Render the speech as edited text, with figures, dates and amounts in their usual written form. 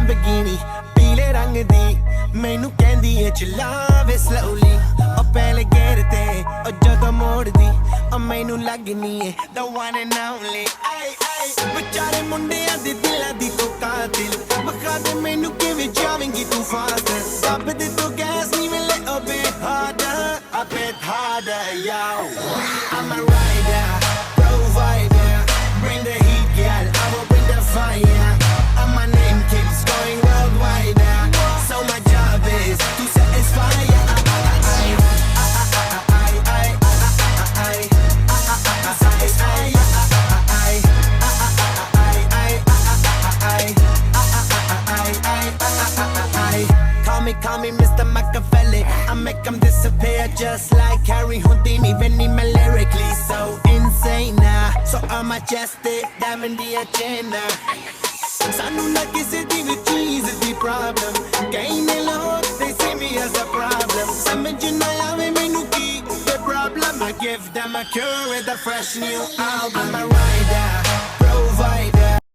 Lamborghini पीले रंग दी मैनू कहंदी है चलावे slowly ओ पहले गेर ते ओ जदों मोड़ दी ओ मैनू लगनी है the one and only ay ay बेचारे मुंडियां दे दिलां दी तो कातिल बखा दे मैनू किवें जावेंगी तू fast दब दे तो गैस नी मिले a bit harder yo I'm a rider provider bring the heat girl I will bring the fire and my name keeps going worldwide so my job is to satisfy Call me Mr. Machiavelli I make them disappear just like Harry Houdini Benny me lyrically so insane so I'm majestic diamond the agenda Sanu na kisi di vi cheese di problem Kahin log they see me as a problem Samajh na aave mainu ki the problem I give them a cure with a fresh new album I'm a rider